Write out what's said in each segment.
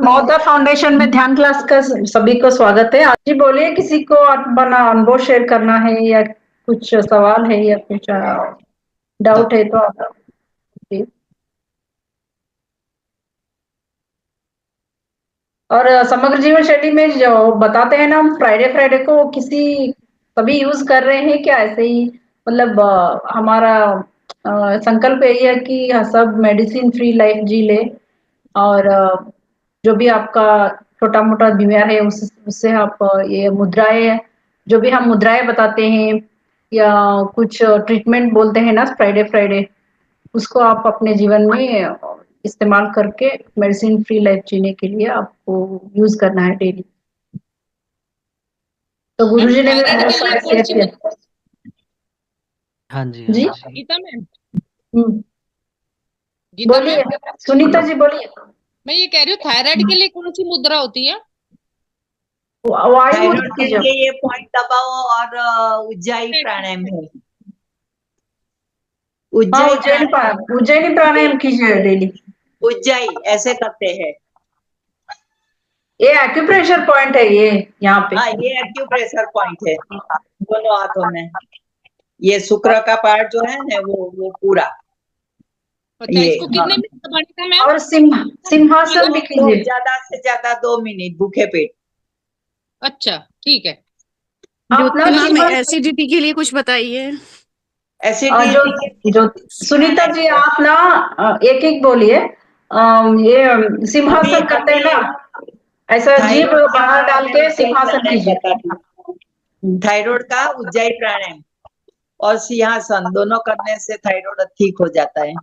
ममता foundation में ध्यान class का सभी को स्वागत है। आज जी बोलिए, किसी को अपना अनुभव शेयर करना है या कुछ सवाल है या कुछ डाउट है तो आप जी। और समग्र जीवन शैली में जो बताते हैं ना, हम फ्राइडे फ्राइडे को किसी सभी यूज कर रहे हैं क्या? ऐसे ही मतलब हमारा संकल्प यही है कि सब मेडिसिन फ्री लाइफ जी ले, और जो भी आपका छोटा मोटा बीमार है उससे आप ये मुद्राएं, जो भी हम मुद्राएं बताते हैं या कुछ ट्रीटमेंट बोलते हैं ना फ्राइडे फ्राइडे, उसको आप अपने जीवन में इस्तेमाल करके मेडिसिन फ्री लाइफ जीने के लिए आपको यूज करना है डेली। तो गुरुजी ने भी बहुत सारे शेयर किया। हाँ जी जी गीता मैम, बोलिए सुनीता जी, बोलिए। मैं ये कह रही हूँ थायराइड के लिए कौन सी मुद्रा होती है? वायु थायराइड के लिए ये पॉइंट दबाओ और उज्जाई प्राणायाम है। उज्जैनी प्राणायाम कीजिए डेली। उज्जाई ऐसे करते हैं। ये एक्यूप्रेशर पॉइंट है ये यहाँ पे। हाँ, ये एक्यूप्रेशर पॉइंट है दोनों हाथों में। ये शुक्र का पार्ट जो है ना वो पूरा। अच्छा, इसको कितने मिनट दबाने का मैम? और सिंहासन भी कीजिए। ज्यादा से ज्यादा 2 मिनट भूखे पेट। अच्छा, ठीक है। एसिडिटी के लिए कुछ बताइए। जो सुनीता जी, आप ना एक एक बोलिए। ये सिंहासन करते हैं ना, ऐसा जीभ बाहर डाल के सिंहासन कीजिए। थायराइड का उज्जाई प्राणायाम और सिंहासन दोनों करने से थायराइड ठीक हो जाता है।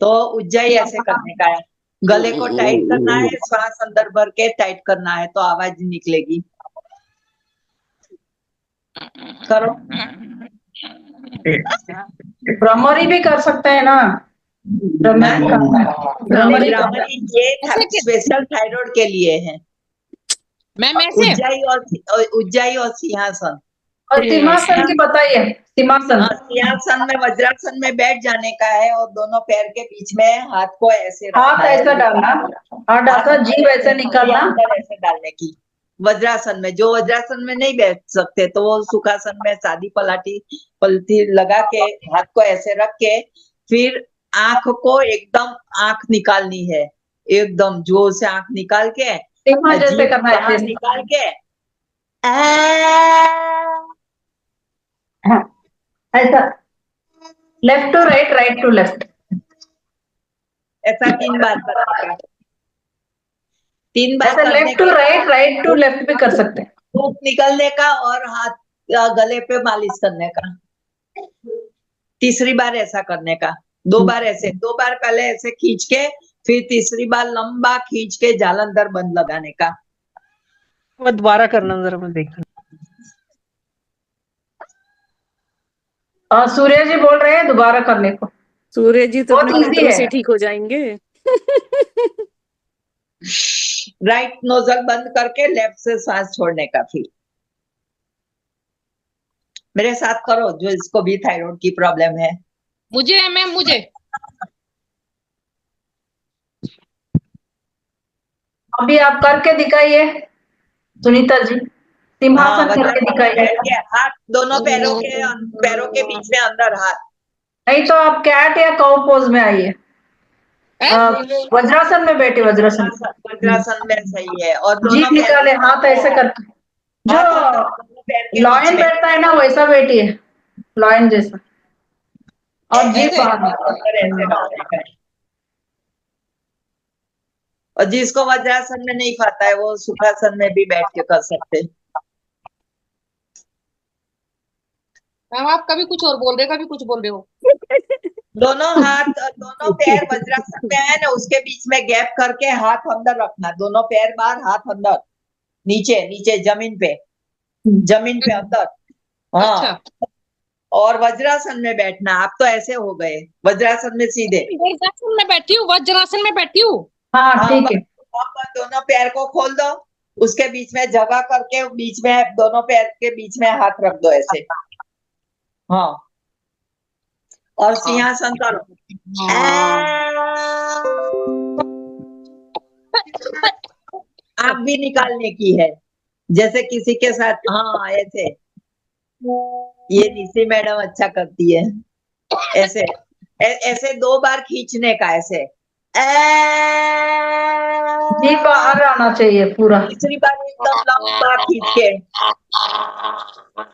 तो उज्जाई ऐसे करने का है, गले को टाइट करना है, श्वास अंदर भर के टाइट करना है तो आवाज निकलेगी। करो। भ्रमरी भी कर सकते हैं ना? भ्रमरी ये स्पेशल थायराइड के लिए है। मैम ऐसे उज्जाई और सिंहासन। और सिंहासन की बताइए। सिंहासन में वज्रासन में बैठ जाने का है और दोनों पैर के बीच में हाथ को ऐसे हाथ ऐसा डालना, हाथ डालना, जीभ ऐसे निकालना, अंदर ऐसे डालने की। वज्रासन में, जो वज्रासन में नहीं बैठ सकते तो वो सुखासन में सादी पलथी लगा के हाथ को ऐसे रख के फिर आंख को एकदम आंख निकालनी है, एकदम जोर से आंख निकाल के जैसे करना है, निकाल के ऐसा left to right, right to left, ऐसा 3 बार करना है। 3 बार ऐसा left to right, right to left भी कर सकते हैं। धूप निकलने का और हाथ गले पे मालिश करने का। तीसरी बार ऐसा करने का। 2 बार ऐसे, 2 बार पहले ऐसे खींच के फिर तीसरी बार लंबा खींच के जालंधर बंद लगाने का। वो दोबारा करना जरा, मैं देखता। सूर्य जी बोल रहे हैं दोबारा करने को। सूर्य जी तो बहुत इजी है, ठीक हो जाएंगे। राइट नोजल बंद करके लेफ्ट से सांस छोड़ने का। फिर मेरे साथ करो जो इसको भी थायराइड की प्रॉब्लम है। मुझे है मैम, मुझे अभी आप करके दिखाइए सुनीता जी, सिंहासन करके दिखाइए। हाथ दोनों पैरों के बीच में अंदर हाथ। नहीं तो आप कैट या काउ पोज में आइए। वज्रासन में बैठे, वज्रासन में सही है। और जीभ निकाले, हाथ ऐसे करके, जो लॉयन बैठता है ना वैसा बैठिए, लॉयन जैसा, और जीभ बाहर। और जिसको वज्रासन में नहीं पाता है वो सुखासन में भी बैठ के कर सकते हैं। मैम आप कभी कुछ और बोल रहे हो, कभी कुछ बोल रहे हो। दोनों हाथ, दोनों पैर वज्रासन में है ना, उसके बीच में गैप करके हाथ अंदर रखना। दोनों पैर बाहर, हाथ अंदर, नीचे नीचे जमीन पे अंदर। हाँ। अच्छा। और वज्रासन में बैठना। आप तो ऐसे हो गए वज्रासन में सीधे। वज्रासन में बैठी हूँ, वज्रासन में बैठी हूँ। हाँ ठीक है। दोनों पैर को खोल दो, उसके बीच में जगह करके बीच में दोनों पैर के बीच में हाथ रख दो ऐसे। हाँ। और सिंहासन करो। आंख भी निकालने की है, जैसे किसी के साथ, हाँ ऐसे। ये निशी मैडम अच्छा करती है, ऐसे ऐसे 2 बार खींचने का, ऐसे जी बाहर आना चाहिए पूरा। तीसरी बार एकदम लंबा खींच के,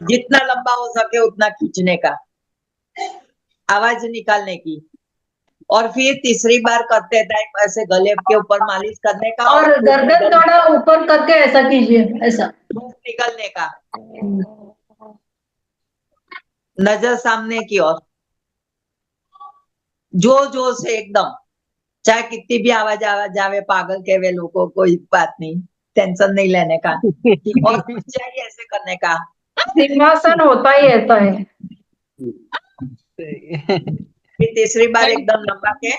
जितना लंबा हो सके उतना खींचने का, आवाज निकालने की। और फिर तीसरी बार करते टाइम ऐसे गले के ऊपर मालिश करने का और गर्दन थोड़ा ऊपर करके ऐसा कीजिए, ऐसा धूप निकलने का, नजर सामने की ओर, जोर से एकदम, चाहे कितनी भी आवाज आवे, पागल के वे लोगों, कोई बात नहीं, टेंशन नहीं लेने का। और कुछ चाहिए ऐसे करने का, सिंहासन होता ही ऐसा है। फिर तीसरी बार एकदम लंबा के।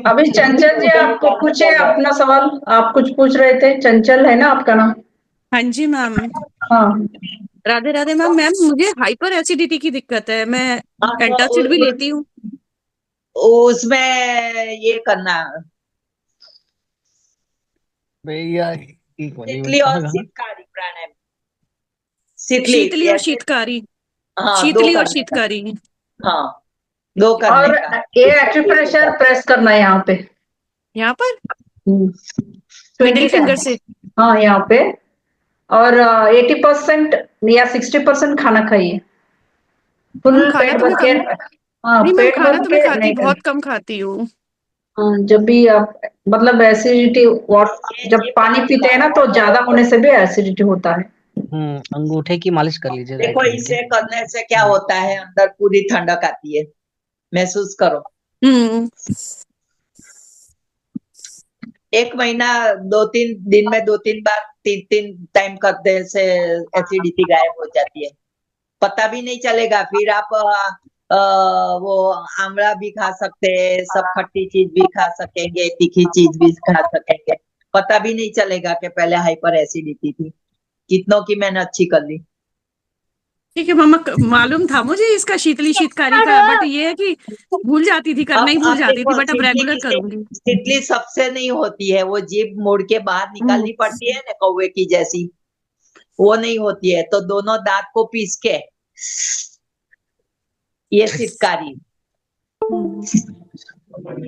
अभी चंचल जी आपको पूछे अपना सवाल, आप कुछ पूछ रहे थे, चंचल है ना आपका नाम? हाँ जी मैम। हाँ राधे राधे मैम। मैम मुझे हाइपर एसिडिटी की दिक्कत है, मैं एंटासिड भी लेती हूँ। उसमें ये करना, भैया शीतली और शीतकारी प्राणायाम, शीतली और ऐसे, शीतकारी। हाँ 2 शीतली और करने का, शीतकारी। हाँ 2 करने और का। ये एक्यूप्रेशर प्रेस करना है यहाँ पे, यहाँ पर 20 मिडिल फिंगर से। हाँ यहाँ पे। और 80% या 60% खाना खाइए, फुल खाना पेट तो भर मैं के। हाँ नहीं मैम, पेट खाना भर तो मैं के खाती नहीं बहुत खाना। कम खाती हूँ। हाँ जब भी आप मतलब एसिडिटी, जब पानी पीते हैं ना तो ज्यादा होने से भी एसिडिटी होता है। अंगूठे की मालिश कर लीजिए राइट देखो हैंड इसे के। करने से क्या होता है, अंदर पूरी ठंडक आती है, महसूस करो। हम्म। 1 महीना 2-3 दिन में 2-3 बार, 3-3 टाइम करने से एसिडिटी गायब हो जाती है, पता भी नहीं चलेगा। फिर आप वो आंवला भी खा सकते हैं, सब खट्टी चीज भी खा सकेंगे, तीखी चीज भी खा सकेंगे, पता भी नहीं चलेगा कि पहले हाइपर एसिडिटी थी। कितनों की मैंने अच्छी कर ली। ठीक है मामा, मालूम था मुझे इसका शीतली शीतकारी का, बट ये है कि भूल जाती थी, करना ही भूल अब जाती थी, देखो बट अब रेगुलर करूंगी। तितली सबसे नहीं होती है, वो जीभ मोड़ के बाहर निकालनी पड़ती है ना, कौवे की जैसी, वो नहीं होती है। तो दोनों दांत को पीस के ये सितकारी,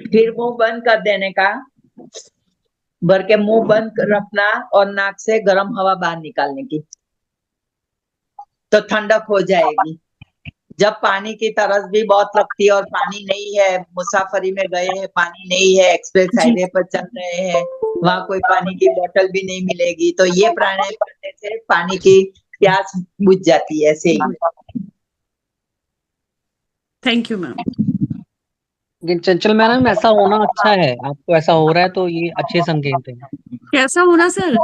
फिर मुंह बंद कर देने का, भर के मुंह बंद रखना और नाक से गर्म हवा बाहर निकालने की, तो ठंडक हो जाएगी। जब पानी की तरस भी बहुत लगती है और पानी नहीं है, मुसाफरी में गए हैं, पानी नहीं है, एक्सप्रेस जी। हाईवे पर चल रहे हैं, वहां कोई पानी की बोतल भी नहीं मिलेगी, तो ये प्राणायाम करने से पानी की प्यास बुझ जाती है ऐसे ही। Thank you ma'am. लेकिन चंचल मैडम ऐसा होना अच्छा है, आपको ऐसा हो रहा है तो ये अच्छे संकेत है। कैसा होना सर?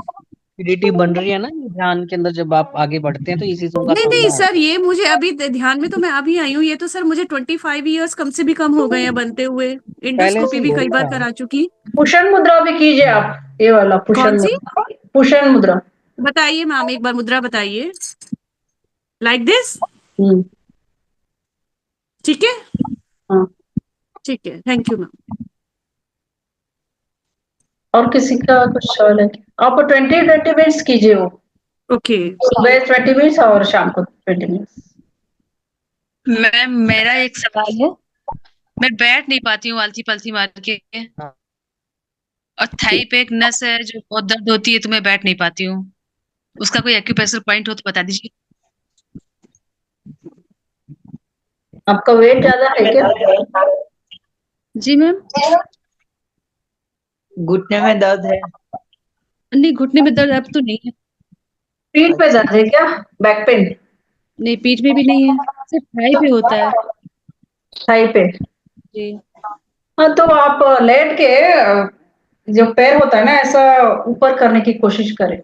एसिडिटी बन रही है ना ये ध्यान के अंदर, जब आप आगे बढ़ते हैं तो इसी चीजों का नहीं नहीं सामना सर, होता ये मुझे अभी ध्यान में तो मैं अभी आई हूँ, ये तो सर मुझे 25 ईयर्स कम से भी कम हो गए हैं बनते हुए। है। पहले से इंडोस्कोपी ही भी कई बार होता है। करा चुकी। पुशन मुद्रा भी कीजिए आप, ये वाला कौन पुशन सी? मुद्रा, पुशन मुद्रा। बताइए मैम, एक बार मुद्रा बताइए। Like this. ठीक है, हाँ ठीक है, थैंक यू मैम। और किसी का कुछ सवाल है क्या? आप 20 मिनट्स कीजिए, वो ओके। सुबह 20 मिनट्स और शाम को 20 मिनट्स। मैम मेरा एक सवाल है, मैं बैठ नहीं पाती हूँ आलसी पलसी मार के, हाँ। और थाई पे एक नस है जो बहुत दर्द होती है, तो मैं बैठ नहीं पाती हूँ। उसका कोई एक्यूप्रेशर पॉइंट हो तो बता दीजिए। आपका वेट ज्यादा है क्या? जी मैम। घुटने में दर्द है? नहीं, घुटने में दर्द अब तो नहीं है। पीठ पे दर्द है क्या? Back pain? नहीं, पीठ में भी नहीं है, सिर्फ थाई पे होता है। थाई पे? जी। हाँ तो आप लेट के जो पैर होता है ना ऐसा ऊपर करने की कोशिश करें,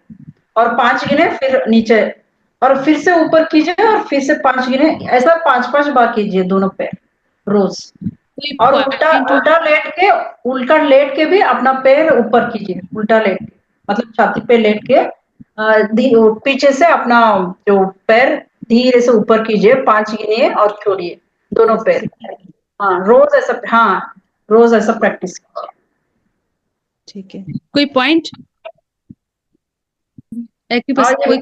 और 5 गिने फिर नीचे, और फिर से ऊपर कीजिए, और फिर से 5 गिने, ऐसा 5-5 बार कीजिए दोनों पैर रोज। कोई और उल्टा पॉइंट हो? उल्टा लेट के भी अपना पैर ऊपर कीजिए, उल्टा लेट के, मतलब छाती पे लेट के पीछे से अपना जो पैर धीरे से ऊपर कीजिए, 5 गिनिए और छोड़िए दोनों पैर। हाँ रोज ऐसा, हाँ रोज ऐसा प्रैक्टिस कीजिए। ठीक है, कोई पॉइंट हाँ एक्यूप्रेशर कोई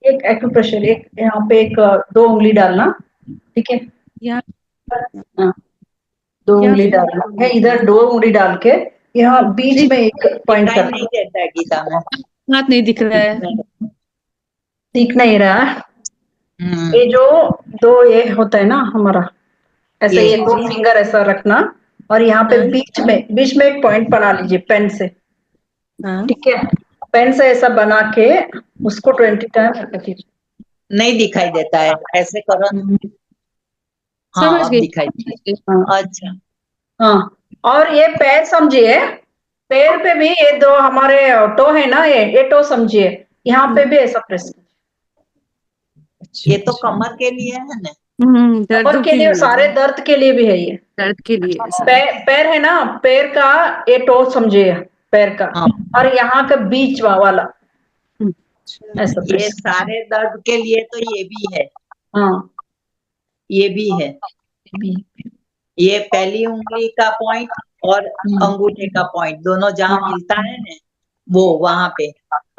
एक एक्यूप्रेशर, एक यहाँ पे एक 2 उंगली डालना, ठीक है। यहाँ हाँ, 2 यहाँ उंगली डालना है, इधर 2 उंगली डाल के यहाँ बीच में एक पॉइंट दिखाई करना। नहीं देता है गीता में। हाथ नहीं दिख रहा है। दिख नहीं रहा। ये जो 2 ये होता है ना हमारा, ऐसे ये ये 2 फिंगर ऐसा रखना और यहाँ पे हाँ। बीच में एक पॉइंट बना लीजिए पेन से, हाँ ठीक है। पेन से ऐसा बना के उसको 20 टाइम ऐसा कीजिए। नहीं दिखाई देता है, ऐसे करो। हाँ समझ अब गई। दिखाई देता हाँ है। अच्छा हाँ, और ये पैर समझिए, पैर पे भी ये 2 हमारे टो है ना, ये टो समझिए, यहाँ पे भी ऐसा प्रेस कीजिए। ये तो कमर के लिए है ना। दर्द कमर के लिए, सारे दर्द के लिए भी है ये। दर्द के लिए ऐसा। पैर है ना, पैर का ये टो समझिए, पैर का, हाँ और यहाँ का बीच वाला ऐसा ये प्रेस। सारे दर्द के लिए तो ये भी है, हाँ ये भी है। ये पहली उंगली का पॉइंट और अंगूठे का पॉइंट दोनों जहाँ हाँ। मिलता है ना, वो वहां पे।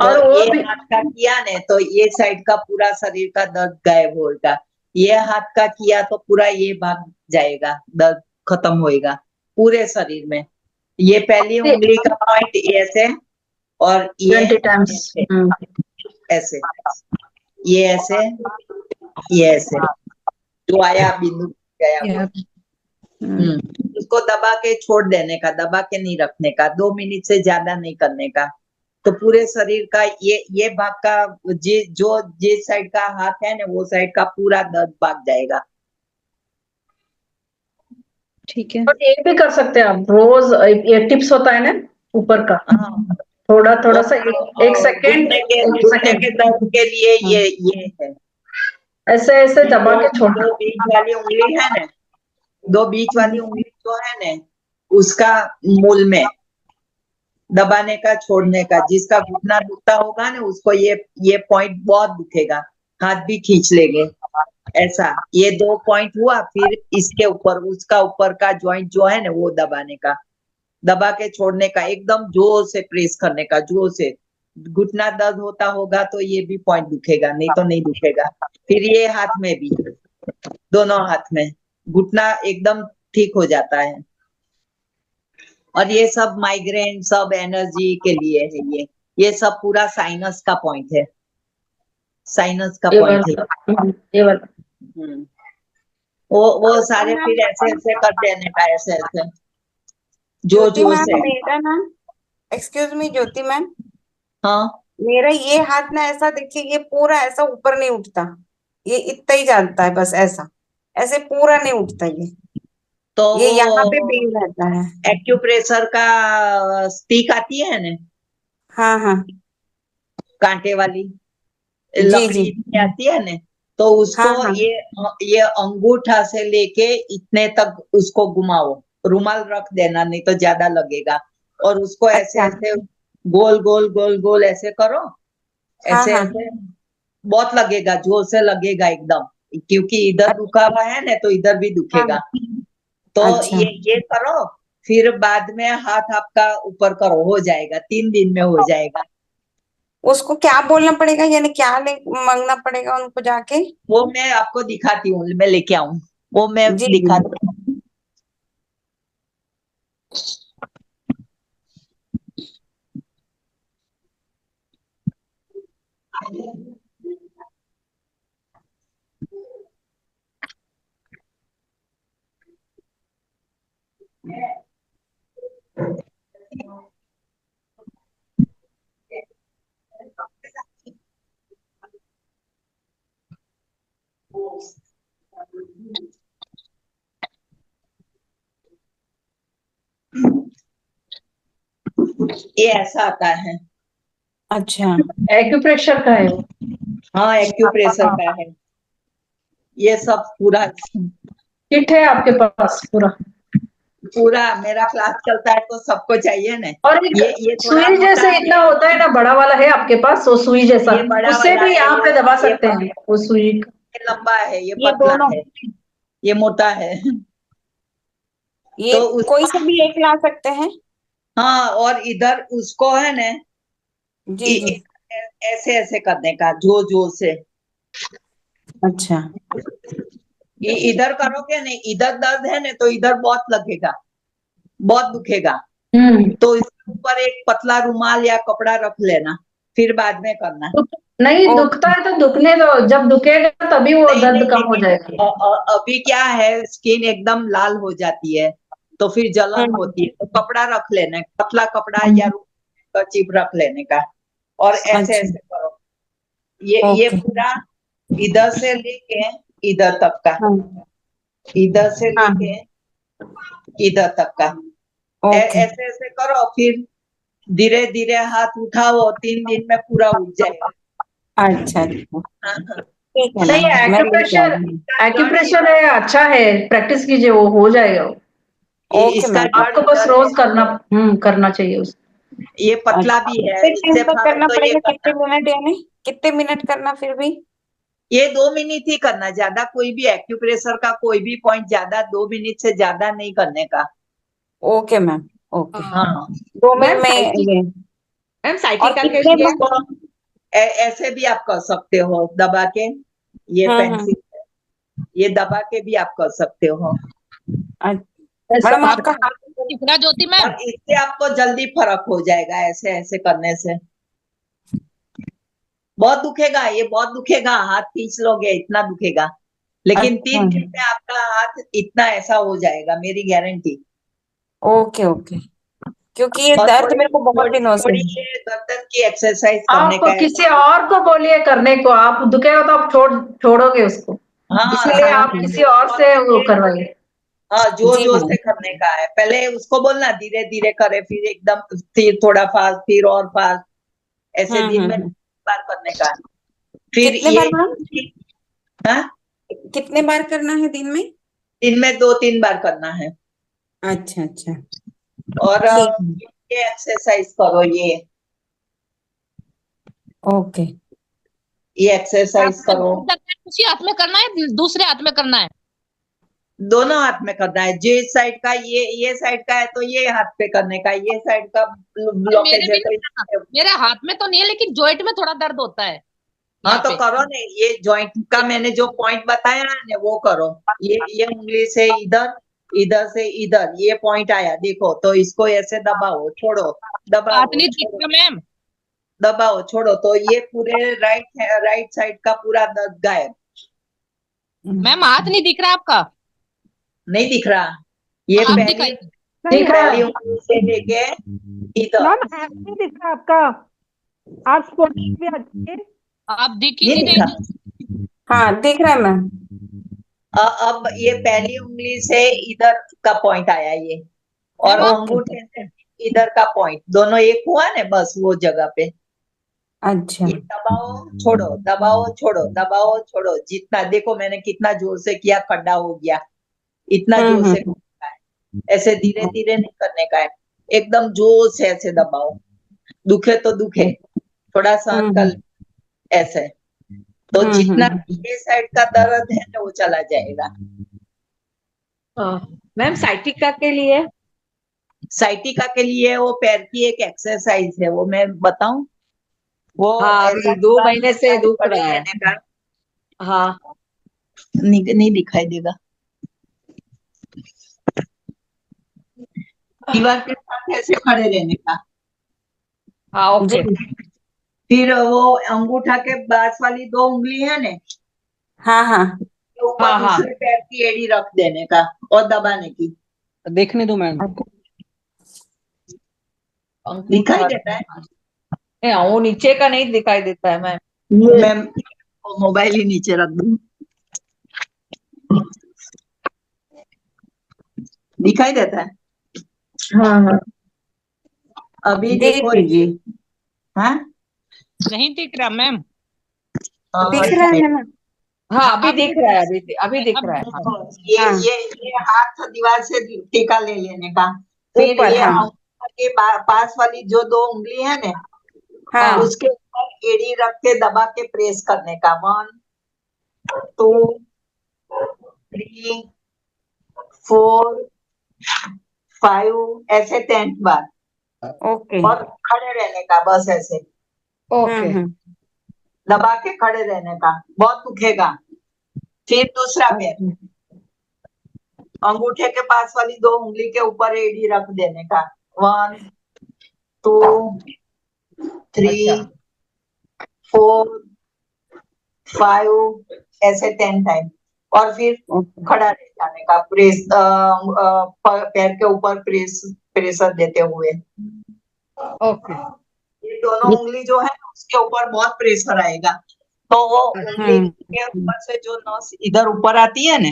और तो वो ये भी हाथ का किया ने तो ये साइड का पूरा शरीर का दर्द गायब होगा। ये हाथ का किया तो पूरा ये भाग जाएगा, दर्द खत्म होएगा पूरे शरीर में। ये पहली उंगली का पॉइंट ऐसे और ये 20 टाइम्स। ऐसे, ये ऐसे, ये ऐसे, जो आया बिंदु गया वो। उसको दबा के छोड़ देने का, दबा के नहीं रखने का, 2 मिनट से ज्यादा नहीं करने का। तो पूरे शरीर का ये भाग का जो जिस साइड का हाथ है ना, वो साइड का पूरा दर्द भाग जाएगा। ठीक है। और ये भी कर सकते हैं आप रोज, ये टिप्स होता है ना ऊपर का, हाँ थोड़ा सा एक सेकेंड, घुटने के दर्द के लिए ये है। ऐसे ऐसे दबा के छोड़ना। दो बीच वाली उंगली है ना, 2 बीच वाली उंगली जो है ना, उसका मूल में दबाने का, छोड़ने का। जिसका घुटना दुखता होगा ना, उसको ये पॉइंट बहुत दुखेगा, हाथ भी खींच लेंगे ऐसा। ये 2 पॉइंट हुआ, फिर इसके ऊपर उसका ऊपर का जॉइंट जो है ना, वो दबाने का, दबा के छोड़ने का, एकदम जोर से प्रेस करने का, जोर से। घुटना दर्द होता होगा तो ये भी पॉइंट दुखेगा, नहीं तो नहीं दुखेगा। फिर ये हाथ में भी, दोनों हाथ में घुटना एकदम ठीक हो जाता है। और ये सब माइग्रेन, सब एनर्जी के लिए है। ये सब पूरा साइनस का पॉइंट है, साइनस का पॉइंट है। ये वाला वो सारे फिर ऐसे ऐसे कर देने का, ऐसे ऐसे जो ज्योति जो मैम, से। मेरा ना, एक्सक्यूज मी ज्योति मैम, हाँ मेरा ये हाथ ना ऐसा देखिए, ये पूरा ऐसा ऊपर नहीं उठता, ये इतना ही जानता है बस, ऐसा ऐसे पूरा नहीं उठता तो ये यहाँ पे बेल रहता है। एक्यूप्रेशर का स्टिक आती है ना, हाँ हाँ कांटे वाली जी लकड़ी जी की आती है ना, तो उसको हाँ हाँ ये अंगूठा से लेके इतने तक उसको घुमाओ। रुमाल रख देना, नहीं तो ज्यादा लगेगा। और उसको ऐसे अच्छा ऐसे गोल गोल गोल गोल ऐसे करो, हाँ ऐसे हाँ ऐसे बहुत लगेगा, जोर से लगेगा एकदम, क्योंकि इधर दुखा हुआ है ना, तो इधर भी दुखेगा। हाँ तो अच्छा ये करो, फिर बाद में हाथ आपका ऊपर करो, हो जाएगा, 3 दिन में हो जाएगा। उसको क्या बोलना पड़ेगा, यानी क्या मांगना पड़ेगा उनको जाके? वो मैं आपको दिखाती हूँ, मैं लेके आऊं, वो मैं जी दिखाती हूँ। ये ऐसा आता है। अच्छा एक्यूप्रेशर का है वो। हाँ एक्यूप्रेशर का है। ये सब पूरा किट है आपके पास पूरा? पूरा मेरा क्लास चलता है तो सबको चाहिए ना। और एक ये थोड़ा सुई मोटा जैसे है, इतना होता है ना, बड़ा वाला है आपके पास वो सुई जैसा, ये बड़ा उससे वाला भी है, यहाँ पे दबा ये सकते हैं वो सुई। ये लंबा है, ये ये पतला दोनों, है, ये मोटा है। ये तो उस कोई से भी एक ला सकते हैं? हाँ, और इधर उसको है ना जी जी। ऐसे ऐसे करने का, जोर जोर से। अच्छा इधर करोगे नहीं, इधर दर्द है ना तो इधर बहुत लगेगा, बहुत दुखेगा। तो इसके ऊपर एक पतला रुमाल या कपड़ा रख लेना, फिर बाद में करना। नहीं ओके। दुखता है तो दुखने दो, जब दुखेगा तभी वो नहीं दर्द नहीं, कम हो लेकिन जाएगा। अभी क्या है, स्किन एकदम लाल हो जाती है तो फिर जलन होती है, तो कपड़ा रख लेना, पतला कपड़ा या कर्चीफ रख लेने का, और ऐसे अच्छा ऐसे करो। ये ओके। पूरा इधर से लेके इधर तक का, हाँ इधर से हाँ लेके इधर तक का, ओके। ऐसे ऐसे करो। फिर धीरे धीरे हाथ उठाओ, 3 दिन में पूरा उठ जाएगा। अच्छा अच्छा, हाँ, हाँ। ठीक है नहीं मैम, मैं लेके एक्यूप्रेशर, आऊंगी। एक्यूप्रेशर है अच्छा है, प्रैक्टिस कीजिए वो हो जाएगा वो। ओके इसका मैम। आपको जड़ बस इधर रोज है, करना करना चाहिए उसको। ये पतला अच्छा भी है, कितने टाइम इससे तक फर्क करना तो ये पड़ेगा, कितने करना। मिनट यानी कितने मिनट करना फिर भी? ये 2 मिनट ही करना, ज्यादा कोई भी एक्यूप्रेशर का कोई भी पॉइंट ज्यादा 2 मिनट से ज्यादा नहीं करने का। Okay ma'am okay. हाँ, 2 मिनट में ये। मैम और साइटिका के कितने लिए बार? ऐसे भी आप कर सकते हो दबा के, ये हम्म। पेंसिल ये दबा के भी आप कर सकते हो, ऐसा मैडम आपका हाथ दिख रहा ज्योति मैम? और इससे आपको जल्दी फर्क हो जाएगा, ऐसे ऐसे करने से। बहुत दुखेगा, ये बहुत दुखेगा, हाथ खींच लोगे इतना दुखेगा, लेकिन अच्छा 3 दिन में आपका हाथ इतना ऐसा हो जाएगा, मेरी गारंटी। ओके ओके, क्योंकि ये और दर्द थोड़ी मेरे को बहुत थोड़ी दिनों से थोड़ी है। ये गर्दन की एक्सरसाइज करने आप का है। किसी और को बोलिए करने को, आप दुखेगा तो आप छोड़ोगे उसको, हाँ इसीलिए हाँ आप हाँ किसी और से वो करवाइए। हाँ, जोर जी जोर मैम। से करने का है, पहले उसको बोलना धीरे धीरे करे, फिर एकदम, फिर थोड़ा फास्ट, फिर और फास्ट, ऐसे दिन में हम्म। बार करने का। फिर कितने ये बार मैम? हाँ, कितने बार करना है दिन में? दिन में 2-3 बार करना है। अच्छा अच्छा, और ठीक है ये एक्सरसाइज करो, ओके। ये एक्सरसाइज करो। उसी हाथ में करना है, दूसरे हाथ में करना है? दोनों हाथ में करना है, जो इस साइड का, ये साइड का है तो ये हाथ पे करने का, ये साइड का मेरे ब्लॉकेज है भी तो नहीं, मेरे हाथ में तो नहीं है, लेकिन जॉइंट में थोड़ा दर्द होता है हाँ यहाँ तो पे। करो ना, ये जॉइंट का मैंने जो पॉइंट बताया है ना वो करो। ये उंगली से इधर, इधर से इधर, ये पॉइंट आया देखो, तो इसको ऐसे दबाओ, छोड़ो, हाथ दबाओ नहीं दिख छोड़ो, रहा मैम। दबाओ छोड़ो, तो ये पूरे राइट साइड का पूरा दर्द गायब। मैम हाथ नहीं दिख रहा आपका? नहीं दिख रहा, ये आप पहली दिखाइए। दिख रहा पहली है। उंगली से लेके इधर मैम ऐप नहीं दिख रहा आपका, आप स्पोर्ट्स पे आ जाइए। आप दिख ही नहीं नहीं दिखा। रहे। हाँ दिख रहा है मैम। अब ये पहली उंगली से इधर का पॉइंट आया ये, और मैम आप अंगूठे से इधर का पॉइंट, दोनों एक हुआ ना, बस वो जगह पे अच्छा ये दबाओ छोड़ो, दबाओ छोड़ो, दबाओ छोड़ो, जितना देखो मैंने कितना जोर से किया, खड्डा हो गया, इतना जोर से हम्म। करने का है, ऐसे धीरे धीरे नहीं करने का है, एकदम जोर से ऐसे दबाओ, दुखे तो दुखे, थोड़ा सहन कर, ऐसे, तो जितना ये साइड का दर्द है ना वो चला जाएगा। मैम साइटिका के लिए? साइटिका के लिए वो पैर की एक एक्सरसाइज है, वो मैं बताऊं? वो हाँ, ऐसा अभी 2 महीने से दुख पड़े रहा है। रहने का, हाँ नहीं दिखाई देगा, दीवार के साथ ऐसे खड़े रहने का। हाँ ओके। फिर वो अंगूठा के पास वाली 2 उंगली है ना, हाँ हाँ के ऊपर हाँ, हाँ। दूसरे पैर की एड़ी रख देने का और दबाने की। देखने दो मैम। दिखाई देता है? नहीं, वो नीचे का नहीं दिखाई देता है मैम। मैं मोबाइल ही नीचे रख दूं, दिखाई देता है? हाँ हाँ अभी देख देखो लीजिए, हाँ, नहीं दिख रहा मैम। दिख रहा है ना? हाँ अभी दिख रहा है, अभी दिख रहा है। तो ये हाँ। ये हाथ दीवार से टीका ले लेने का, फिर ऊपर, ये हाँ। अंगूठा के पास वाली जो 2 उंगली है ना, हाँ उसके ऊपर एड़ी रख के दबा के प्रेस करने का, 1 2 3 4 5 ऐसे 10 बार, ओके। और खड़े रहने का, बस ऐसे ओके दबा के खड़े रहने का, बहुत दुखेगा। फिर दूसरा पैर, ओके। अंगूठे के पास वाली 2 उंगली के ऊपर एड़ी रख देने का। 1 2 3 4 5 ऐसे 10 टाइम। और फिर ओके। खड़ा रह जाने का, प्रेस पैर के ऊपर प्रेशर देते हुए। ओके ये दोनों उंगली जो है उसके ऊपर बहुत प्रेशर आएगा, तो वो उंगली के ऊपर से जो नस इधर ऊपर आती है ना,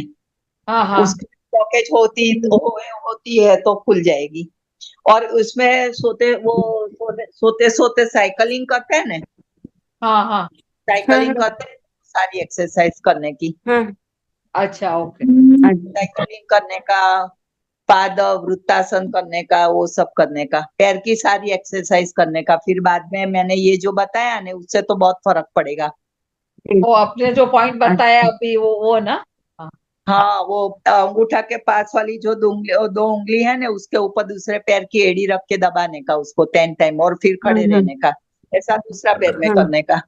हाँ हाँ उसकी ब्लॉकेज होती है तो खुल जाएगी। और उसमें सोते सोते साइकिलिंग करते हैं ना, हाँ हाँ साइकिलिंग करते हैं, सारी एक्सरसाइज करने की, अच्छा ओके साइकिलिंग करने का, पाद वृत्तासन करने का, वो सब करने का, पैर की सारी एक्सरसाइज करने का। फिर बाद में मैंने ये जो बताया ना, उससे तो बहुत फर्क पड़ेगा। वो आपने जो पॉइंट बताया अभी वो ना हाँ, वो अंगूठा के पास वाली जो 2 उंगली है ना, उसके ऊपर दूसरे पैर की एड़ी रख के दबाने का उसको 10 टाइम, और फिर खड़े रहने का, ऐसा दूसरा पैर में करने का।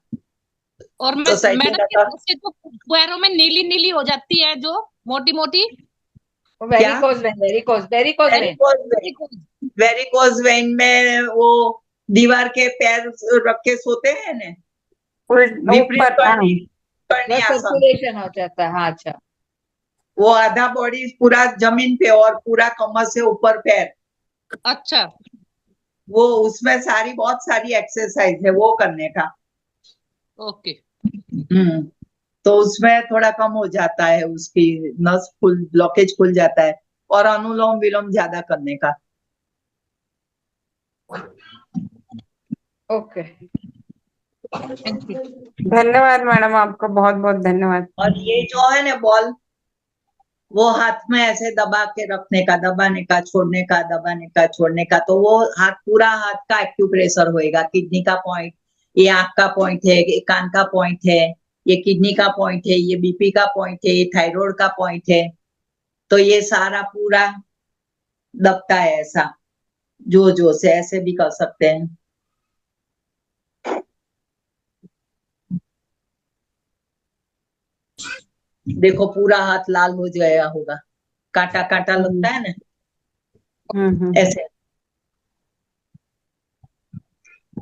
और तो मैडम इससे तो पैरों में नीली नीली हो जाती है, जो मोटी मोटी वेरिकोज वेन में वो दीवार के पैर रख के सोते हैं ना, विपरीत करनी आसन, सर्कुलेशन हो जाता है। हाँ अच्छा वो आधा बॉडी पूरा जमीन पे और पूरा कमर से ऊपर पैर, अच्छा वो उसमें बहुत सारी एक्सरसाइज है वो करने का। ओके तो उसमें थोड़ा कम हो जाता है, उसकी नस ब्लॉकेज खुल जाता है। और अनुलोम विलोम ज्यादा करने का। ओके धन्यवाद मैडम, आपका बहुत बहुत धन्यवाद। और ये जो है ना बॉल, वो हाथ में ऐसे दबा के रखने का, दबाने का, छोड़ने का, दबाने का, छोड़ने का, तो वो पूरा हाथ का एक्यूप्रेशर होएगा। किडनी का पॉइंट, ये आंख का पॉइंट है, ये कान का पॉइंट है, ये किडनी का पॉइंट है, ये बीपी का पॉइंट है, ये थायराइड का पॉइंट है। तो ये सारा पूरा दबता है ऐसा, जो से ऐसे भी कर सकते हैं। देखो पूरा हाथ लाल हो गया होगा, कांटा कांटा लगता है ना, ऐसे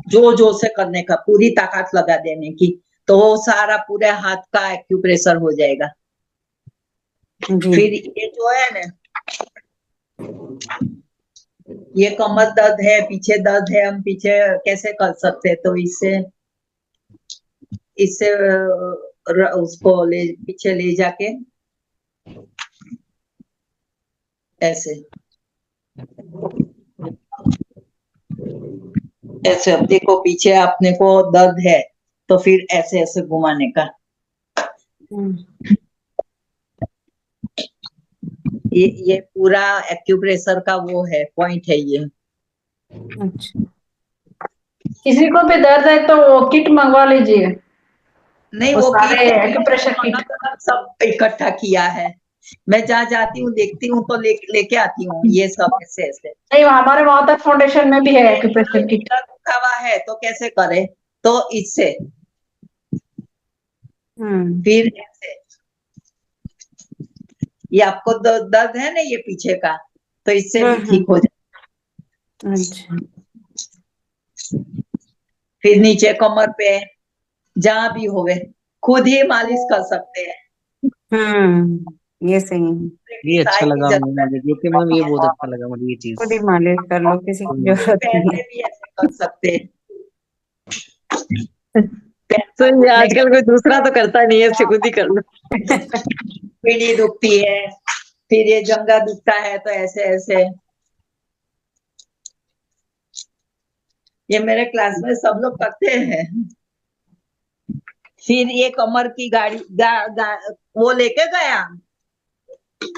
जो से करने का, पूरी ताकत लगा देने की, तो वो सारा पूरे हाथ का एक्यूप्रेशर हो जाएगा। फिर ये जो है ना, ये कमर दर्द है, पीछे दर्द है, हम पीछे कैसे कर सकते हैं? तो इससे उसको पीछे ले जाके ऐसे ऐसे, अब देखो पीछे अपने को दर्द है, तो फिर ऐसे ऐसे घुमाने का। ये पूरा एक्यूप्रेशर का वो है, पॉइंट है ये। किसी को भी दर्द है तो वो किट मंगवा लीजिए। नहीं, वो सारे एक्यूप्रेशर किट सब इकट्ठा किया है। मैं जहाँ जाती हूँ देखती हूँ तो लेके आती हूँ ये सब ऐसे ऐसे। नहीं, हमारे वहां तक फाउंडेशन में भी है एक्यूप्रेशर किट। रुका हुआ है तो कैसे करे? तो इससे फिर ऐसे, ये आपको दर्द है ना ये पीछे का, तो इससे भी ठीक हो जाए। अच्छा, फिर नीचे कमर पे जहाँ भी होवे खुद ही मालिश कर सकते हैं। ये सही है। ये अच्छा लगा मुझे, ज्योति मैम ये बहुत अच्छा लगा मुझे ये चीज। खुद ही मालिश कर लो, किसी की जरूरत नहीं है। भी ऐसे कर सकते हैं। तो ये आजकल कोई दूसरा तो करता नहीं है, खुद ही कर लो। पीढ़ी दुखती है, फिर ये जंगा दुखता है, तो ऐसे ऐसे। ये मेरे क्लास में सब लोग करते हैं। फिर ये कमर की गाड़ी वो लेके गया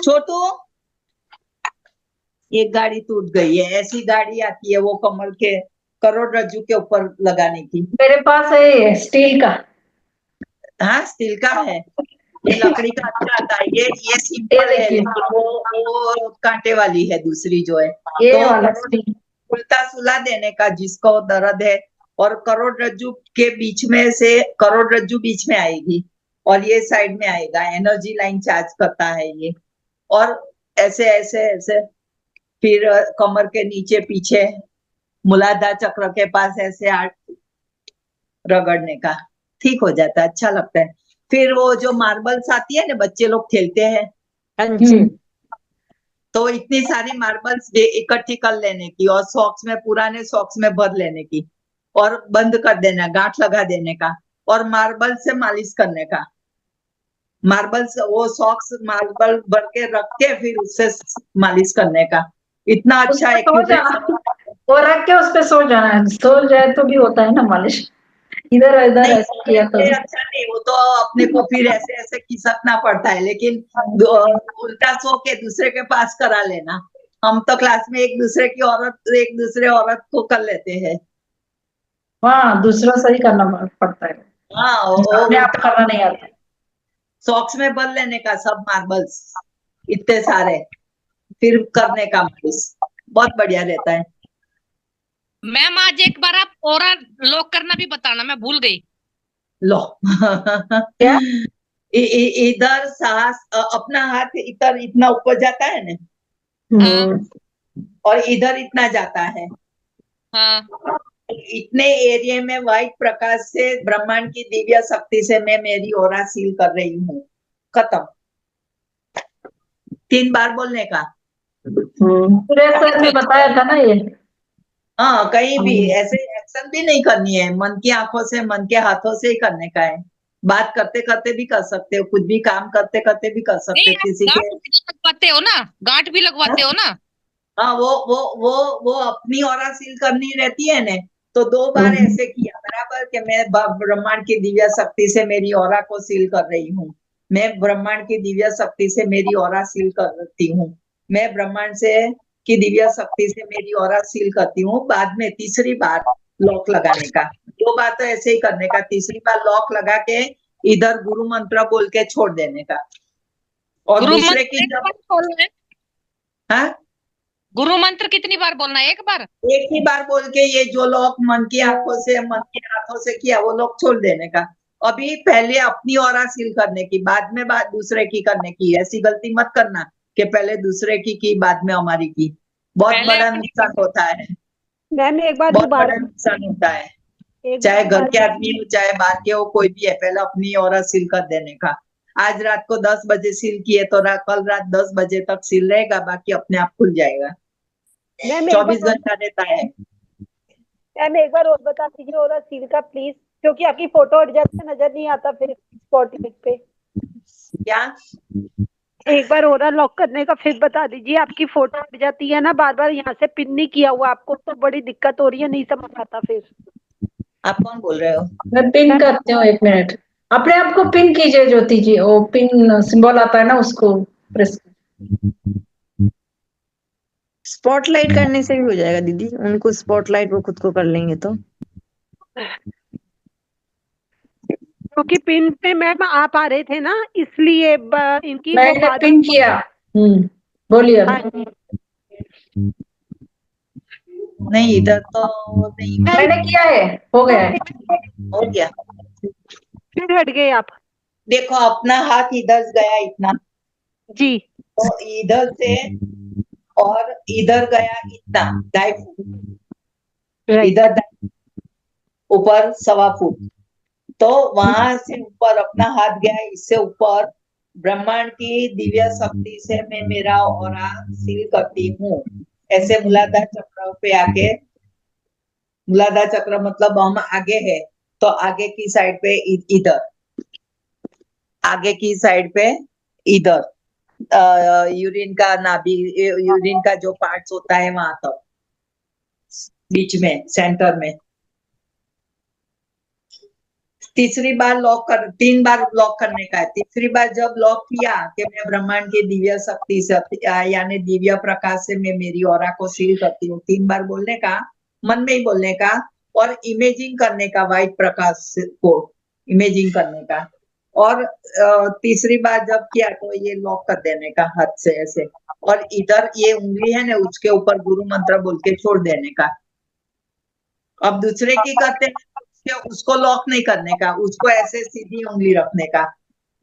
छोटू, एक गाड़ी टूट गई है, ऐसी गाड़ी आती है वो कमर के करोड़रज्जु के ऊपर लगाने की। मेरे पास है स्टील का। हाँ, स्टील का है। ये लकड़ी का अच्छा आता है। ये सिंपल है, लेकिन वो कांटे वाली है दूसरी जो है। ये तो वाला स्टील उल्टा सुला देने का जिसको दर्द है, और करोड़रज्जु के बीच में से, करोड़रज्जु बीच में आएगी और ये साइड में आएगा, एनर्जी लाइन चार्ज करता है ये। और ऐसे ऐसे ऐसे फिर कमर के नीचे पीछे मूलाधार चक्र के पास ऐसे रगड़ने का, ठीक हो जाता है, अच्छा लगता है। फिर वो जो मार्बल्स आती है ना, बच्चे लोग खेलते हैं, तो इतनी सारी मार्बल्स इकट्ठी कर लेने की और सॉक्स में, पुराने सॉक्स में भर लेने की और बंद कर देना, गांठ लगा देने का और मार्बल से मालिश करने का। मार्बल्स, वो सॉक्स मार्बल भर के रख के फिर उससे मालिश करने का। इतना अच्छा उसपे सो जाना, एक्यूप्रेशर। वो रख के उस पे सो जाना है, सो जाए तो भी होता है ना मालिश, इधर इधर नहीं, ऐसा किया तो। ये अच्छा नहीं, वो तो अपने को फिर ऐसे ऐसे खिसकना पड़ता है, लेकिन उल्टा सो के दूसरे के पास करा लेना। हम तो क्लास में एक दूसरे औरत को कर लेते हैं। हाँ, दूसरा सही करना पड़ता है, हाँ, अपने आप करना नहीं आता। सॉक्स में भर लेने का सब मार्बल्स इतने सारे, फिर करने का मालिश, बहुत बढ़िया रहता है। मैम आज एक बार आप ओरा लॉक करना भी बताना, मैं भूल गई। लो क्या? इधर सांस, अपना हाथ इधर इतना ऊपर जाता है ना, और इधर इतना जाता है। हाँ, इतने एरिया में व्हाइट प्रकाश से ब्रह्मांड की दिव्य शक्ति से मैं मेरी ओरा सील कर रही हूँ। खत्म। 3 बार बोलने का। सर ने बताया था ना ये। हाँ, कहीं भी ऐसे एक्शन भी नहीं करनी है, मन की आंखों से, मन के हाथों से ही करने का है। बात करते करते भी कर सकते हो, कुछ भी काम करते करते भी कर सकते नहीं हो, आप किसी के। गांठ भी लगवाते हो ना, गांठ भी लगवाते हो ना। हाँ, वो अपनी ओरा सील करनी रहती है ने, तो 2 बार ऐसे किया बराबर कि मैं ब्रह्मांड की दिव्य शक्ति से मेरी ओरा को सील कर रही हूँ। मैं ब्रह्मांड की दिव्य शक्ति से मेरी ओरा सील करती हूँ। मैं ब्रह्मांड से की दिव्य शक्ति से मेरी ओरा सील करती हूँ। बाद में तीसरी बार लॉक लगाने का। 2 बार तो ऐसे ही करने का, तीसरी बार लॉक लगा के इधर गुरु मंत्र बोल के छोड़ देने का। और गुरु दूसरे मंत्र की एक जब, बार बोलना है। हाँ, गुरु मंत्र कितनी बार बोलना है? एक बार। एक ही बार बोल के ये जो लोग मन की आंखों से, मन के हाथों से किया, वो लोग छोड़ देने का। अभी पहले अपनी ओरा सील करने की, बाद में बात दूसरे की करने की। ऐसी गलती मत करना कि पहले दूसरे की बाद में हमारी की। बहुत पहले बड़ा अपनी नुकसान होता है, मैम एक बार बहुत दोबारा बड़ा नुकसान होता है। एक चाहे बार घर के आदमी हो, चाहे बाहर के हो, कोई भी है, पहले अपनी ओरा सील कर देने का। आज रात को 10 बजे सील किए तो कल रात 10 बजे तक सील रहेगा, बाकी अपने आप खुल जाएगा। मैम 24 घंटा रहता है। मैम एक बार और बता दीजिए ओरा सील का प्लीज, क्योंकि आपकी फोटो हट जाती है, नजर नहीं आता फिर स्पॉटलाइट पे। क्या? एक बार ओरा लॉक करने का फिर बता दीजिए, आपकी फोटो हट जाती है ना, बार बार यहाँ से पिन नहीं किया हुआ आपको, तो बड़ी दिक्कत हो रही है, नहीं समझ आता फिर। आप कौन बोल रहे हो? मैं पिन करती हूँ, 1 मिनट। अपने आप को पिन कीजिए ज्योति जी, वो पिन सिंबल आता है ना, उसको प्रेस। स्पॉटलाइट करने से भी हो जाएगा दीदी, उनको स्पॉटलाइट वो खुद को कर लेंगे तो। क्योंकि पिन पे मैम आप आ रहे थे ना, इसलिए इनकी वो मैंने बात। पिन किया। बोलिए। हाँ जी। नहीं, इधर तो नहीं। मैंने किया है, हो गया है। हो गया। फिर हट गए आप। देखो, अपना हाथ इधर गया इतना, जी। तो इधर से और इधर गया इतना, 2.5 फुट। इधर ऊपर 1.25 फुट, तो वहां से ऊपर अपना हाथ गया, इससे ऊपर ब्रह्मांड की दिव्य शक्ति से मैं मेरा ओरा सील करती हूँ। ऐसे मूलाधार चक्र पे आके, मूलाधार चक्र मतलब हम आगे है, तो आगे की साइड पे इधर, आगे की साइड पे इधर, यूरिन का नाभि, यूरिन का जो पार्ट्स होता है वहां तक, बीच में, सेंटर में। तीसरी बार लॉक कर, 3 बार लॉक करने का है। तीसरी बार जब लॉक किया कि मैं ब्रह्मांड की दिव्य शक्ति से, यानी दिव्य प्रकाश से मैं मेरी ओरा को सील करती हूँ, 3 बार बोलने का, मन में ही बोलने का, और इमेजिंग करने का, व्हाइट प्रकाश को इमेजिंग करने का। और तीसरी बार जब किया तो ये लॉक कर देने का हाथ से ऐसे, और इधर ये उंगली है ना उसके ऊपर गुरु मंत्र बोल के छोड़ देने का। अब दूसरे की करते हैं उसको लॉक नहीं करने का, उसको ऐसे सीधी उंगली रखने का।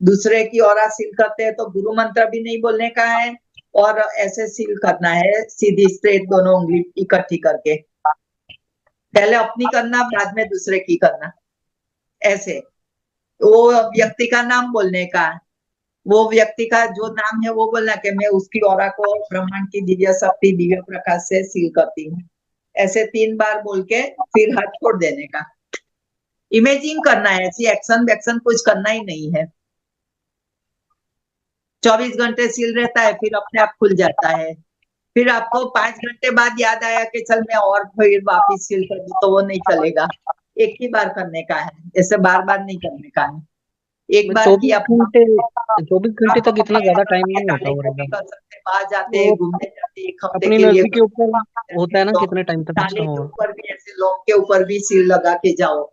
दूसरे की ऑरा सील करते हैं तो गुरु मंत्र भी नहीं बोलने का है और ऐसे सील करना है सीधी स्ट्रेट दोनों उंगली इकट्ठी करके। पहले अपनी करना बाद में दूसरे की करना, ऐसे। वो व्यक्ति का नाम बोलने का, वो व्यक्ति का जो नाम है वो बोलना कि मैं उसकी ऑरा को ब्रह्मांड की दिव्य शक्ति दिव्य प्रकाश से सील करती हूँ। ऐसे 3 बार बोल के फिर हाथ छोड़ देने का। इमेजिंग करना है, ऐसी एक्शन वैक्शन कुछ करना ही नहीं है। 24 घंटे सील रहता है, फिर अपने आप खुल जाता है। फिर आपको 5 घंटे बाद याद आया कि चल मैं और फिर वापिस सील कर दूं, तो वो नहीं चलेगा। एक ही बार करने का है, ऐसे बार बार नहीं करने का है। एक बार किया 24 घंटे तक इतना ज्यादा टाइम नहीं होता को भी होगा। कर सकते, बाहर जाते हैं घूमने जाते हैं, 1 हफ्ते अपनी के लिए मर्जी के ऊपर होता है ना कितने टाइम तक ताले अच्छा के होगा। ऊपर भी ऐसे लॉक के ऊपर भी सील लगा के जाओ।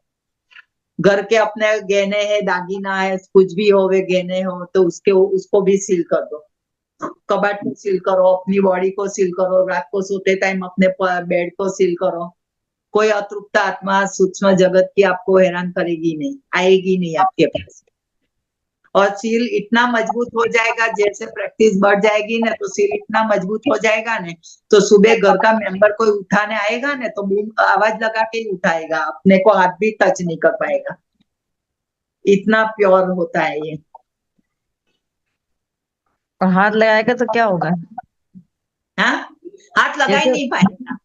घर के अपने गहने है, दागीना है, कुछ भी हो वे गहने हो तो उसको भी सील कर दो। कबाट को सील करो, अपनी बॉडी को सील करो, रात को सोते टाइम अपने बेड को सील करो। कोई अतृप्त आत्मा सूक्ष्म जगत की आपको हैरान करेगी नहीं, आएगी नहीं आपके पास। और सील इतना मजबूत हो जाएगा, जैसे प्रैक्टिस बढ़ जाएगी ना तो सील इतना मजबूत हो जाएगा ना, तो सुबह घर का मेंबर कोई उठाने आएगा ना तो बूम आवाज लगा के ही उठाएगा, अपने को हाथ भी टच नहीं कर पाएगा। इतना प्योर होता है ये। और हाथ लगाएगा तो क्या होगा? हाँ, हाथ लगा ही जैसे नहीं पाएगा,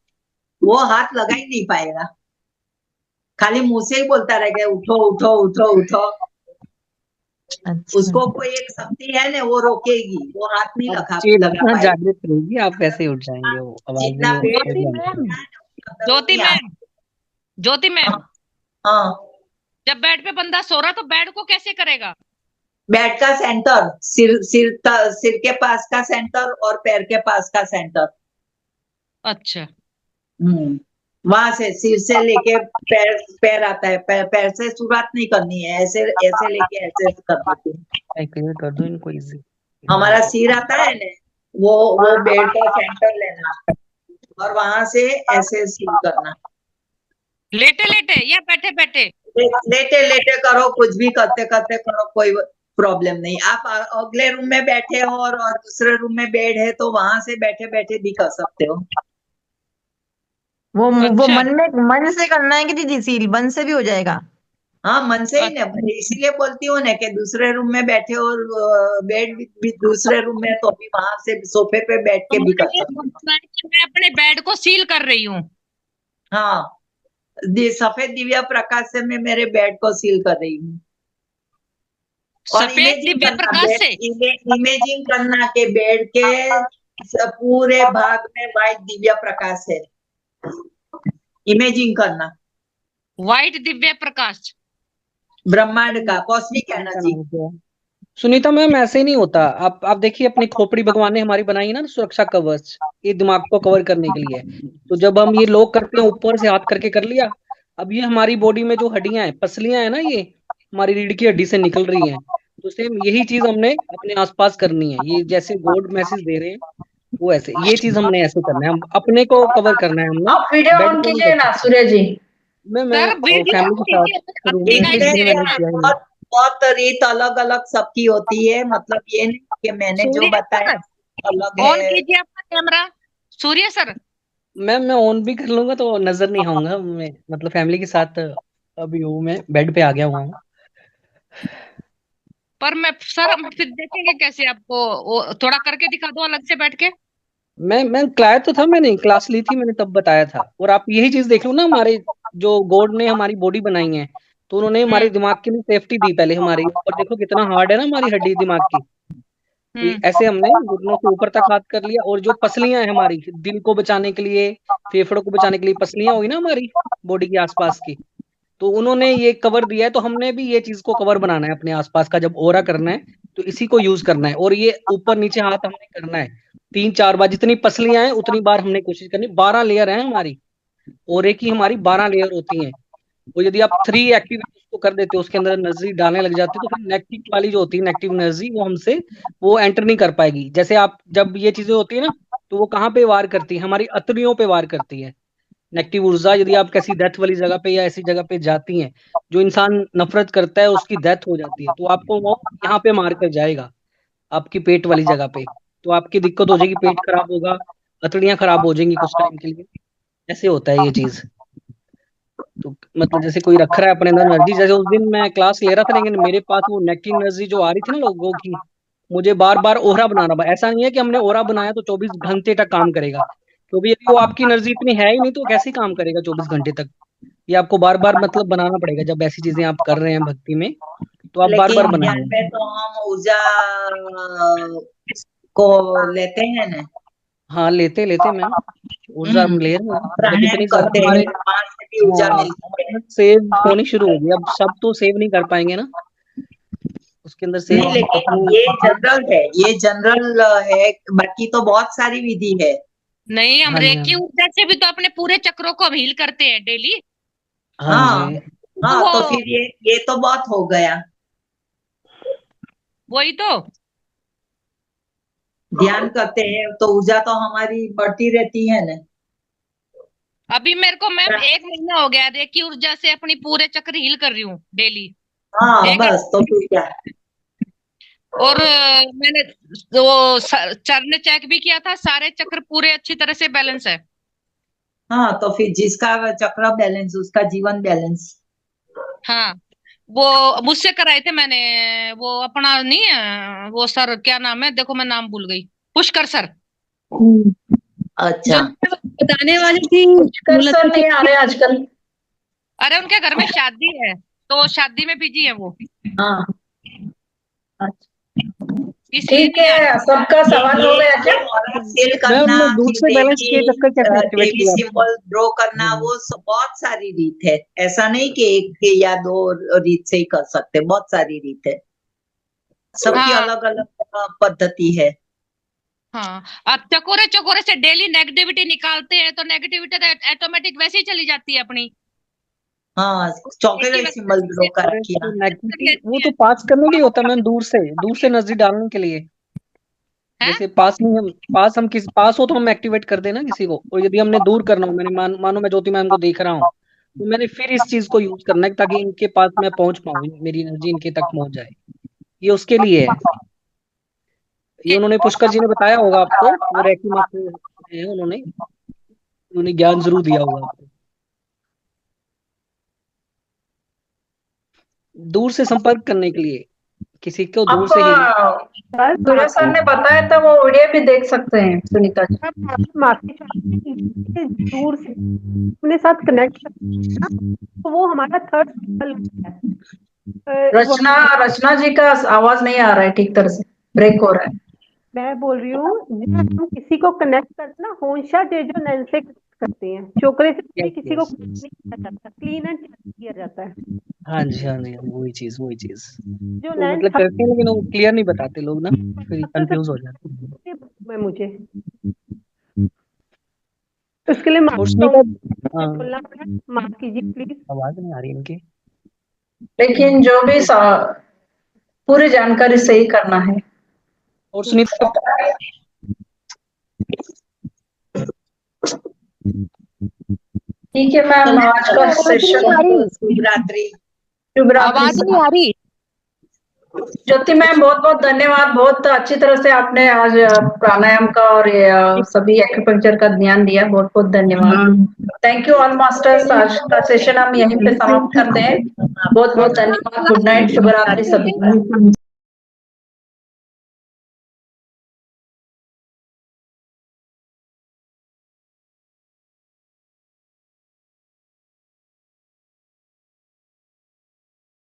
वो हाथ लगा ही नहीं पाएगा, खाली मुंह से ही बोलता रहेगा उठो उठो उठो उठो। अच्छा, उसको कोई एक शक्ति है ना वो रोकेगी, वो हाथ नहीं अब लगा चेतना पाएगी। जागृत रहेगी, आप कैसे उठ जाएंगे? वो आवाज जितना में पेट ज्योति होगा। मैम, उतना ज्योति नहीं आता। मैम, ज्योति मैम, हाँ, जब बेड पे बंदा सो रहा तो बेड को कैसे करेगा? बेड का सेंटर, सिर के पास का सेंटर और पैर के पास का सेंटर। अच्छा, वहां से सिर से लेके पैर आता है, पैर से शुरुआत नहीं करनी है, ऐसे ऐसे लेके ऐसे कर देती हूँ। क्लियर कर दो इनको इजी। हमारा सिर आता है ना, वो बेड का सेंटर लेना और वहां से ऐसे सील करना। लेटे लेटे या बैठे बैठे? लेटे लेटे करो, कुछ भी करते करते करो, कोई प्रॉब्लम नहीं। आप अगले रूम में बैठे हो और दूसरे रूम में बेड है तो वहां से बैठे बैठे भी कर सकते हो। वो अच्छा, मन से करना है कि दीदी? सील मन से भी हो जाएगा? हाँ, मन से ही ना, इसीलिए बोलती हूँ ना कि दूसरे रूम में बैठे हो, बेड भी दूसरे रूम में, तो भी वहां से सोफे पे बैठ के भी कर सकते हो। मैं अपने बेड को सील कर रही हूँ। हाँ, सफेद दिव्य प्रकाश से मैं मेरे बेड को सील कर रही हूँ। और सफेद इमेजिंग दिव्य करना, प्रकाश से? इमेजिंग करना के बेड के पूरे भाग में व्हाइट दिव्य प्रकाश है। इमेजिंग करना व्हाइट दिव्य प्रकाश, ब्रह्मांड का कॉस्मिक एनर्जी। सुनीता मैम, ऐसे नहीं होता। आप देखिए, अपनी खोपड़ी भगवान ने हमारी बनाई है ना सुरक्षा कवच, ये दिमाग को कवर करने के लिए। तो जब हम ये लॉक करते हैं, ऊपर से हाथ करके कर लिया, अब ये हमारी बॉडी में जो हड्डियां हैं, पसलियां हैं ना, ये हमारी रीढ़ की हड्डी से निकल रही हैं। तो सेम यही चीज हमने अपने आसपास करनी है। ये जैसे गॉड मैसेज दे रहे हैं, वो ऐसे ये चीज हमने ऐसे करना है, हम अपने को कवर करना है हमने। आप वीडियो बेड ऑन को नहीं कीजिए ना करना। सूर्य जी। मैं सर वीडियो फैमिली के साथ रूम में इसलिए मैंने किया है। बहुत रीत अलग अलग सबकी होती है, मतलब ये नहीं कि मैंने जो सूर्य बताया सर, अलग ऑन है। कीजिए अपना कैमरा। सूर्य सर, मैं ऑन भी कर लूंगा तो नजर नहीं आऊंगा मैं, मतलब फैमिली के साथ अभी हूँ, मैं बेड पे आ गया हुआ हूँ। पर मैं सर हम फिर देखेंगे कैसे आपको? वो थोड़ा करके दिखा दो अलग से बैठ के। मैं क्लास तो था, मैंने क्लास ली थी, मैंने तब बताया था। और आप यही चीज देख लो ना, हमारे जो गॉड ने हमारी बॉडी बनाई है, तो उन्होंने हमारे दिमाग के लिए सेफ्टी दी पहले हमारी। ऊपर देखो कितना हार्ड है ना हमारी हड्डी दिमाग की। तो ऐसे हमने घुटनों से ऊपर तक हाथ कर लिया। और जो पसलियां हैं हमारी, दिल को बचाने के लिए, फेफड़ों को बचाने के लिए पसलियां होगी ना हमारी बॉडी के आसपास की, तो उन्होंने ये कवर दिया है। तो हमने भी ये चीज को कवर बनाना है अपने आसपास का। जब ओरा करना है तो इसी को यूज करना है। और ये ऊपर नीचे हाथ हमने करना है 3-4 बार, जितनी पसलियां हैं उतनी बार हमने कोशिश करनी। 12 लेयर है हमारी, ओरे की हमारी 12 लेयर होती हैं। वो यदि आप 3 एक्टिव को कर देते हो, उसके अंदर एनर्जी डालने लग जाते हो, तो फिर नेगेटिव वाली जो होती है, नेगेटिव एनर्जी, वो हमसे वो एंटर नहीं कर पाएगी। जैसे आप जब ये चीजें होती है ना, तो वो कहाँ पे वार करती है, हमारी अतड़ियों पे वार करती है। नेगेटिव ऊर्जा यदि आप किसी डेथ वाली जगह पे या ऐसी जगह पे जाती हैं, जो इंसान नफरत करता है, उसकी डेथ हो जाती है, तो आपको वो यहाँ पे मार कर जाएगा, आपकी पेट वाली जगह पे। तो आपकी दिक्कत हो जाएगी, पेट खराब होगा, अतड़ियां खराब हो जाएंगी कुछ टाइम के लिए। ऐसे होता है ये चीज। तो मतलब जैसे कोई रख रहा है अपने अंदर एनर्जी, जैसे उस दिन मैं क्लास ले रहा था, लेकिन मेरे पास वो नेगेटिव एनर्जी जो आ रही थी ना लोगों की, मुझे बार बार ओहरा बनाना पड़ा। ऐसा नहीं है कि हमने ओहरा बनाया तो 24 घंटे तक काम करेगा, क्योंकि यदि वो आपकी एनर्जी इतनी है ही नहीं तो कैसे काम करेगा 24 घंटे तक। ये आपको बार बार मतलब बनाना पड़ेगा। जब ऐसी चीजें आप कर रहे हैं भक्ति में, तो आप बार बार लेकिन ध्यान बनाएंगे। पे तो हम ऊर्जा को लेते हैं ना। हाँ, लेते मैम, ऊर्जा हम ले रहे हैं, बट प्राणायाम इतनी ज्यादा करते हमारे हैं, वहां से भी ऊर्जा मिलती है। सेव होनी शुरू होगी। अब सब तो सेव नहीं कर पाएंगे ना, उसके अंदर सेव नहीं, लेकिन ये जनरल है, ये जनरल है, बाकी तो बहुत सारी विधि है। नहीं, हम हाँ जी, रेकी ऊर्जा से भी तो अपने पूरे चक्रों को हील करते हैं डेली। हाँ जी, हाँ, तो वो फिर ये तो बहुत हो गया। वही तो। ध्यान करते हैं तो ऊर्जा तो हमारी बढ़ती रहती है ना। अभी मेरे को मैम 1 महीना हो गया रेकी ऊर्जा से अपनी पूरे चक्र हील कर रही हूँ डेली। हाँ, बस तो फिर क्या। और मैंने वो सर ने चेक भी किया था, सारे चक्र पूरे अच्छी तरह से बैलेंस है। हाँ, तो फिर जिसका चक्र बैलेंस, उसका जीवन बैलेंस। हाँ, वो मुझसे कराए थे मैंने, वो अपना नहीं है वो सर, क्या नाम है, देखो मैं नाम भूल गई, पुष्कर सर। अच्छा, बताने वाली थी पुष्कर सर नहीं आ रहे आजकल। अरे उनके घर में शादी है, तो शादी में बिजी है वो, हाँ, इसलिए ठीक नहीं आ रहे। है। सबका सवाल हो गया क्या? सेल मैम करना, हमने दूर से बैलेंस किए चक्कर कैसे एक्टिवेट देवी किया? सिंबल ड्रॉ करना, वो बहुत सारी रीत है। ऐसा नहीं कि एक या 2 रीत से ही कर सकते, बहुत सारी रीत है, सबकी हाँ। अलग अलग पद्धति है। हाँ, आप चकोरे चकोरे से डेली नेगेटिविटी निकालते हैं तो नेगेटिविटी ऑटोमेटिक वैसे ही चली जाती है अपनी। हाँ, चौके सिंबल ड्रॉ कर किया। वो तो पास करने के लिए होता है मैम, दूर से नजदीक डालने के लिए। जैसे पास हम किसी पास हो तो हम एक्टिवेट कर देना किसी को, और यदि हमने दूर करना हो, मैंने मानो मैं ज्योति मैम को देख रहा हूँ, तो मैंने फिर इस चीज को यूज करना है ताकि इनके पास मैं पहुंच पाऊँ, मेरी एनर्जी इनके तक पहुंच जाए। ये उसके लिए है। ये उन्होंने पुष्कर जी ने बताया होगा आपको, वो रेकी मास्टर है, उन्होंने ज्ञान जरूर दिया होगा आपको। दूर से संपर्क करने के लिए, किसी को दूर से ही। सूर्य सर ने बताया था, वो वीडियो भी देख सकते हैं सुनीता जी। दूर से अपने साथ कनेक्ट तो वो हमारा थर्ड है। रचना जी का आवाज नहीं आ रहा है ठीक तरह से, ब्रेक हो रहा है। मैं बोल रही हूँ, हम किसी को कनेक्ट करते ना, होंशा जो नैन से करते हैं, चोकरे से किसी को नहीं किया जाता, क्लीन एंड किया जाता है। हाँ जी, वही चीज जो तो मतलब करते हैं, लेकिन वो क्लियर नहीं बताते लोग ना, फिर कंफ्यूज हो जाते हैं। मुझे उसके लिए माफ कीजिए प्लीज, आवाज नहीं आ रही इनकी। लेकिन जो भी पूरी जानकारी सही करना है। और सुनीता, ठीक है मैम, आज का सेशन शिवरात्रि। आवाज नहीं आ रही। ज्योति मैम बहुत बहुत धन्यवाद, बहुत अच्छी तरह से आपने आज प्राणायाम का और सभी एक्यूपंक्चर का ध्यान दिया, बहुत बहुत धन्यवाद। Thank you all masters. आज का सेशन हम यहीं पे समाप्त करते हैं। बहुत बहुत धन्यवाद। गुड नाइट, शुभ रात्रि सभी।